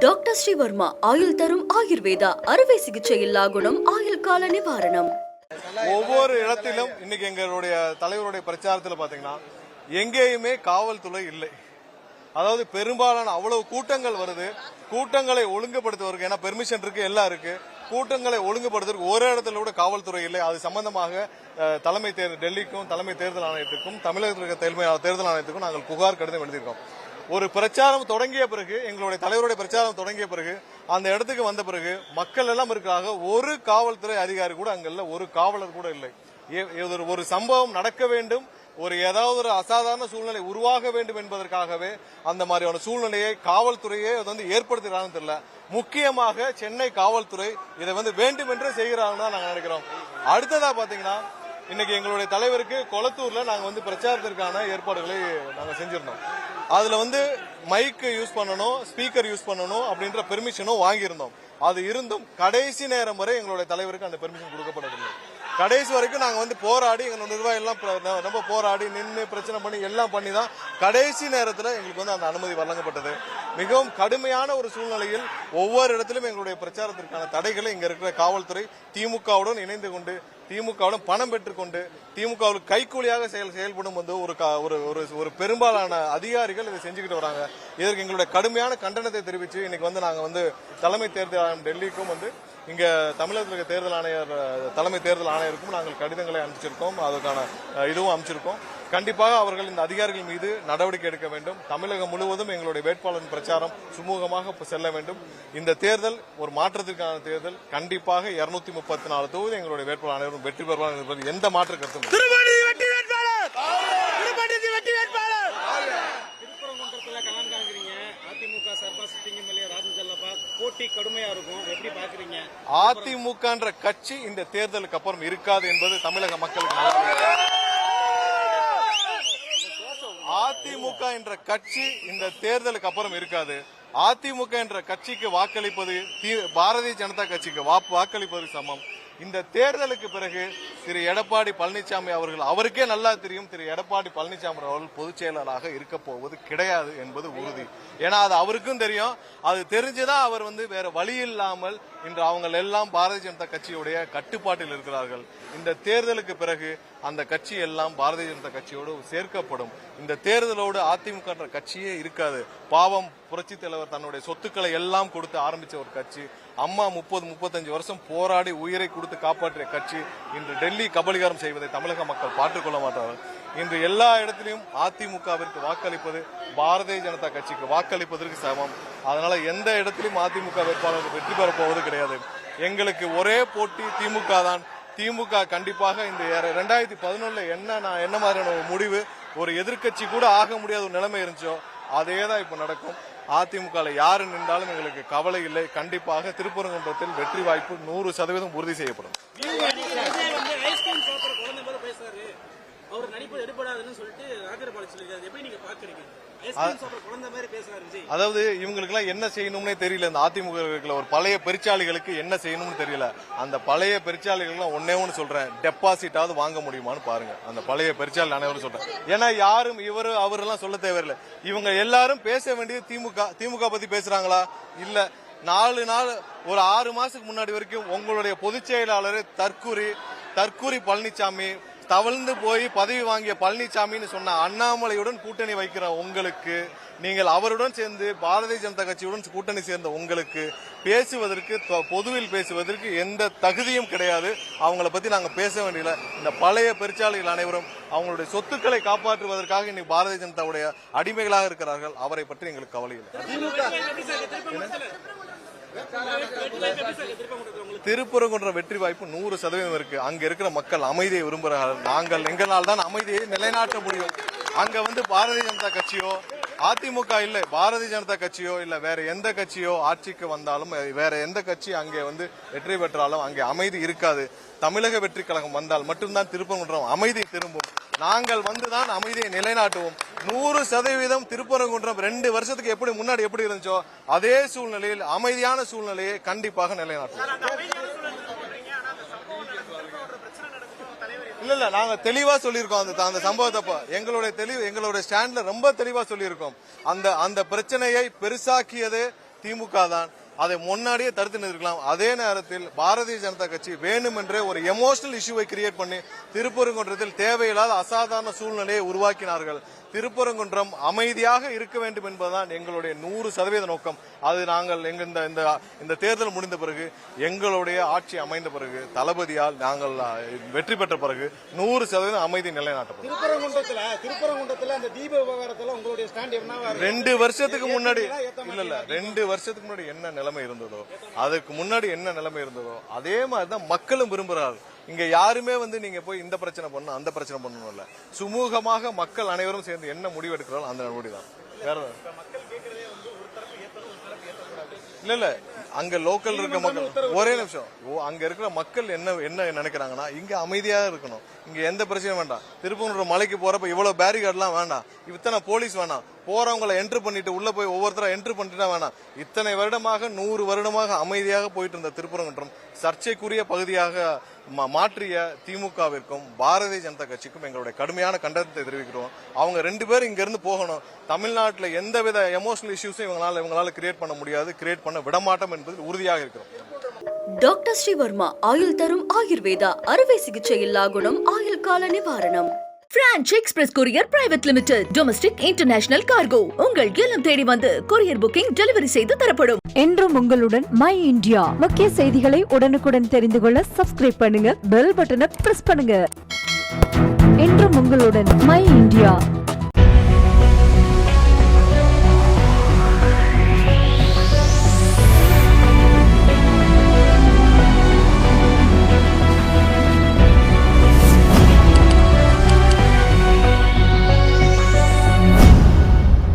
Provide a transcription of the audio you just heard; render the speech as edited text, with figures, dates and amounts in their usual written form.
Doctor Sreevarma ஆயுள் தரும் ஆயுர்வேதா அறுவை சிகிச்சையில்லா குணம் ஆயுள் கால நிவாரணம். ஒவ்வொரு இடத்திலும் இன்னைக்கு எங்களுடைய தலைவருடைய பிரச்சாரத்தில் பாத்தீங்கன்னா எங்கேயுமே காவல்துறை இல்லை. அதாவது பெரும்பாலான அவ்வளவு கூட்டங்கள் வருது. கூட்டங்களை ஒழுங்குபடுத்துவதற்கு ஏன்னா பெர்மிஷன் இருக்கு, எல்லாம் இருக்கு. கூட்டங்களை ஒழுங்குபடுத்துவதற்கு ஒரு இடத்துல கூட காவல்துறை இல்லை. அது சம்பந்தமாக தலைமை டெல்லிக்கும் தலைமை தேர்தல் ஆணையத்துக்கும் தமிழகத்தில் இருக்க தேர்தல் ஆணையத்துக்கும் நாங்கள் புகார் கடிதம் எழுதியிருக்கோம். ஒரு பிரச்சாரம் தொடங்கிய பிறகு, எங்களுடைய தலைவருடைய பிரச்சாரம் தொடங்கிய பிறகு, அந்த இடத்துக்கு வந்த பிறகு மக்கள் எல்லாம் இருக்கிறாங்க. ஒரு காவல்துறை அதிகாரி கூட அங்க இல்ல, ஒரு காவலர் கூட இல்லை. ஒரு சம்பவம் நடக்க வேண்டும், ஏதாவது ஒரு அசாதாரண சூழ்நிலை உருவாக வேண்டும் என்பதற்காகவே அந்த மாதிரியான சூழ்நிலையை காவல்துறையே ஏற்படுத்துகிறாங்கன்னு தெரியல. முக்கியமாக சென்னை காவல்துறை இதை வேண்டும் என்று செய்கிறாங்கன்னு தான் நாங்க நினைக்கிறோம். அடுத்ததா பாத்தீங்கன்னா இன்னைக்கு எங்களுடைய தலைவருக்கு கொளத்தூர்ல நாங்க பிரச்சாரத்திற்கான ஏற்பாடுகளை நாங்க செஞ்சிருந்தோம். அதுல மைக் யூஸ் பண்ணணும், ஸ்பீக்கர் யூஸ் பண்ணணும் அப்படின்ற பெர்மிஷனும் வாங்கியிருந்தோம். அது இருந்தும் கடைசி நேரம் வரை எங்களுடைய தலைவருக்கு அந்த பெர்மிஷன் கொடுக்கப்படவில்லை. கடைசி வரைக்கும் நாங்க போராடி, எங்களோட நிர்வாகம் எல்லாம் ரொம்ப போராடி நின்று பிரச்சனை பண்ணி எல்லாம் பண்ணி தான் கடைசி நேரத்தில் எங்களுக்கு அந்த அனுமதி வழங்கப்பட்டது. மிகவும் கடுமையான ஒரு சூழ்நிலையில் ஒவ்வொரு இடத்திலும் எங்களுடைய பிரச்சாரத்திற்கான தடைகளை இங்க இருக்கிற காவல்துறை திமுகவுடன் இணைந்து கொண்டு, திமுகவுடன் பணம் பெற்றுக்கொண்டு, திமுகவுக்கு கைக்கூலியாக செயல்படும் ஒரு பெரும்பாலான அதிகாரிகள் இதை செஞ்சுக்கிட்டு வராங்க. இதற்கு எங்களுடைய கடுமையான கண்டனத்தை தெரிவித்து இன்னைக்கு நாங்க தலைமை தேர்தல் ஆணையம் டெல்லிக்கும் இங்க தமிழகத்தில் இருக்க தேர்தல் ஆணையர் தலைமை தேர்தல் ஆணையருக்கும் நாங்கள் கடிதங்களை அனுப்பிச்சிருக்கோம். அதுக்கான இதுவும் அனுப்பிச்சிருக்கோம். கண்டிப்பாக அவர்கள் இந்த அதிகாரிகள் மீது நடவடிக்கை எடுக்க வேண்டும். தமிழகம் முழுவதும் எங்களுடைய வேட்பாளரின் பிரச்சாரம் சுமூகமாக செல்ல வேண்டும். இந்த தேர்தல் ஒரு மாற்றத்திற்கான தேர்தல். கண்டிப்பாக 234 தொகுதி எங்களுடைய வேட்பாளர் அனைவரும் வெற்றி பெறுவார் என்பது எந்த மாற்று கருத்தும். அதிமுக கட்சி இந்த தேர்தலுக்கு அப்புறம் இருக்காது என்பது தமிழக மக்களுக்கு அதிமுக என்ற கட்சி இந்த தேர்தலுக்கு அப்புறம் இருக்காது. அதிமுக என்ற கட்சிக்கு வாக்களிப்பது பாரதிய ஜனதா கட்சிக்கு வாக்களிப்பது சமம். இந்த தேர்தலுக்கு பிறகு திரு எடப்பாடி பழனிசாமி அவருக்கே நல்லா தெரியும், திரு எடப்பாடி பழனிசாமி அவர்கள் பொதுச் செயலராக இருக்க போவது கிடையாது என்பது உறுதி. ஏன்னா அது அவருக்கும் தெரியும். அது தெரிஞ்சுதான் அவர் வேற வழி இல்லாமல் இன்று அவங்க எல்லாம் பாரதிய ஜனதா கட்சியுடைய கட்டுப்பாட்டில் இருக்கிறார்கள். இந்த தேர்தலுக்கு பிறகு அந்த கட்சி எல்லாம் பாரதிய ஜனதா கட்சியோடு சேர்க்கப்படும். இந்த தேர்தலோடு அதிமுக கட்சியே இருக்காது. பாவம் புரட்சி தலைவர் தன்னுடைய சொத்துக்களை எல்லாம் கொடுத்து ஆரம்பிச்ச ஒரு கட்சி. அம்மா 30-35 வருஷம் போராடி உயிரை கொடுத்து காப்பாற்றிய கட்சி இன்று டெல்லி கபலீகரம் செய்வதை தமிழக மக்கள் பாற்றுக்கொள்ள மாட்டார்கள். இன்று எல்லா இடத்திலும் அதிமுகவிற்கு வாக்களிப்பது பாரதிய ஜனதா கட்சிக்கு வாக்களிப்பதற்கு சமம். அதனால எந்த இடத்திலும் அதிமுக வேட்பாளர்கள் வெற்றி பெறப் போவது கிடையாது. எங்களுக்கு ஒரே போட்டி திமுக தான். திமுக கண்டிப்பாக இந்த 2011 என்ன மாதிரியான ஒரு முடிவு, ஒரு எதிர்கட்சி கூட ஆக முடியாத ஒரு நிலைமை இருந்துச்சோ அதேதான் இப்ப நடக்கும். அதிமுக யாரு நின்றாலும் எங்களுக்கு கவலை இல்லை. கண்டிப்பாக திருப்பரங்குன்றத்தில் வெற்றி வாய்ப்பு 100% உறுதி செய்யப்படும். அதாவது இவங்களுக்கு எல்லாம் என்ன செய்யணும்னே தெரியல. இந்த அதிமுக ஒரு பழைய பெருச்சாளிகளுக்கு என்ன செய்யணும்னு தெரியல. அந்த பழைய பெருச்சாளிகள் ஒன்னே ஒன்னு சொல்றேன், டெபாசிட்டாவது வாங்க முடியுமான்னு பாருங்க. அந்த பழைய பெருச்சாளி அனைவரும் சொல்றேன். ஏன்னா யாரும் அவரெல்லாம் சொல்ல தேவையில்லை. இவங்க எல்லாரும் பேச வேண்டியது திமுக பத்தி பேசுறாங்களா? இல்ல. 4 நாள் ஒரு 6 மாசத்துக்கு முன்னாடி வரைக்கும் உங்களுடைய பொதுச் செயலாளர் தற்கூரி பழனிசாமி, தவழ்ந்து போய் பதவி வாங்கிய பழனிசாமின்னு சொன்ன அண்ணாமலையுடன் கூட்டணி வைக்கிற உங்களுக்கு, நீங்கள் அவருடன் சேர்ந்து பாரதிய ஜனதா கட்சியுடன் கூட்டணி சேர்ந்த உங்களுக்கு பேசுவதற்கு, பொதுவில் பேசுவதற்கு எந்த தகுதியும் கிடையாது. அவங்களை பத்தி நாங்க பேச வேண்டியதில்லை. இந்த பழைய பெருச்சாளிகள் அனைவரும் அவங்களுடைய சொத்துக்களை காப்பாற்றுவதற்காக இன்னைக்கு பாரதிய ஜனதாவுடைய அடிமைகளாக இருக்கிறார்கள். அவரை பற்றி எங்களுக்கு கவலை இல்லை. திருப்பரங்குன்ற வெற்றி வாய்ப்பு 100% இருக்கு. அங்க இருக்கிற மக்கள் அமைதியை விரும்புகிறார்கள். எங்களால் தான் அமைதியை நிலைநாட்ட முடியும். அங்க பாரதிய ஜனதா கட்சியோ அதிமுக இல்ல, பாரதிய ஜனதா கட்சியோ இல்ல வேற எந்த கட்சியோ ஆட்சிக்கு வந்தாலும், வேற எந்த கட்சி அங்கே வெற்றி பெற்றாலும் அங்கே அமைதி இருக்காது. தமிழக வெற்றி கழகம் வந்தால் மட்டும்தான் திருப்பரங்குன்றம் அமைதி திரும்பும். நாங்கள் வந்துதான் அமைதியை நிலைநாட்டுவோம். 100% திருப்பரங்குன்றம் 2 வருஷத்துக்கு முன்னாடி எப்படி இருந்துச்சோ அதே சூழ்நிலையில் அமைதியான சூழ்நிலையை கண்டிப்பாக நிலைநாட்டுவோம். இல்ல நாங்க தெளிவா சொல்லியிருக்கோம். அந்த சம்பவத்தை எங்களுடைய ஸ்டாண்ட்ல ரொம்ப தெளிவா சொல்லியிருக்கோம். அந்த பிரச்சனையை பெருசாக்கியது திமுக தான். அதை முன்னாடியே தடுத்து நிறுத்தலாம். அதே நேரத்தில் பாரதிய ஜனதா கட்சி வேணுமென்றே ஒரு எமோஷனல் இஷ்யூவை கிரியேட் பண்ணி திருப்பரங்குன்றத்தில் தேவையில்லாத அசாதாரண சூழ்நிலையை உருவாக்கினார்கள். திருப்பரங்குன்றம் அமைதியாக இருக்க வேண்டும் என்பதுதான் எங்களுடைய 100% நோக்கம். அது நாங்கள் இந்த தேர்தல் முடிந்த பிறகு, எங்களுடைய ஆட்சி அமைந்த பிறகு, தளபதியால் நாங்கள் வெற்றி பெற்ற பிறகு 100% அமைதி நிலைநாட்டப்படும். திருப்பரங்குன்றத்துல அந்த தீப விவகாரத்துல உங்களுடைய ஸ்டாண்ட் என்னவா இருக்கு? 2 வருஷத்துக்கு முன்னாடி 2 வருஷத்துக்கு முன்னாடி என்ன நிலைமை இருந்ததோ, அதுக்கு முன்னாடி என்ன நிலைமை இருந்ததோ அதே மாதிரிதான் மக்களும் விரும்புகிறார்கள். இங்க யாருமே நீங்க போய் இந்த பிரச்சனை பண்ணணும் அந்த பிரச்சனை பண்ணணும் இல்ல, சுமூகமாக மக்கள் அனைவரும் சேர்ந்து என்ன முடிவு எடுக்கிறாலும் அந்த முடிவுதான். வேற இல்ல அங்க லோக்கல் இருக்க மக்கள் ஒரே நிமிஷம், அங்க இருக்கிற மக்கள் என்ன நினைக்கிறாங்கன்னா, இங்க அமைதியா இருக்கணும், இங்க எந்த பிரச்சனையும் வேண்டாம். திருப்பூர் மலைக்கு போறப்ப இவ்வளவு பேரிகார்ட்லாம் வேண்டாம், இத்தனை போலீஸ் வேணாம், போறவங்களை என்ட்ரு பண்ணிட்டு உள்ள போய் ஒவ்வொருத்தரா என்ட்ரு பண்ணிட்டு வேணாம். இத்தனை வருடமாக 100 வருடமாக அமைதியாக போயிட்டு இருந்த திருப்பரங்குன்றம் சர்ச்சைக்குரிய பகுதியாக மாற்றிய திமுகவிற்கும் பாரதிய ஜனதா கட்சிக்கும் எங்களுடைய கடுமையான கண்டனத்தை தெரிவிக்கிறோம். அவங்க 2 பேரும் இங்க இருந்து போகணும். தமிழ்நாட்டில் எந்தவித எமோஷனல் இஷ்யூஸும் இவங்களால கிரியேட் பண்ண முடியாது, கிரியேட் பண்ண விடமாட்டோம் என்பதில் உறுதியாக இருக்கிறோம். டாக்டர் ஸ்ரீவர்மா ஆயுள் தரும் ஆயுர்வேதா அறுவை சிகிச்சை இல்லா குணம் ஆயுள் கால நிவாரணம். Branch express courier private limited. Domestic international cargo. உங்கள் இல்லம் தேடி வந்து கொரியர் புக்கிங் டெலிவரி செய்து தரப்படும். என்றும் உங்களுடன் மை இந்தியா. முக்கிய செய்திகளை உடனுக்குடன் தெரிந்து கொள்ள சப்ஸ்கிரைப் பண்ணுங்க, பெல் பட்டனை பிரஸ் பண்ணுங்க. என்றும் உங்களுடன் மை இந்தியா.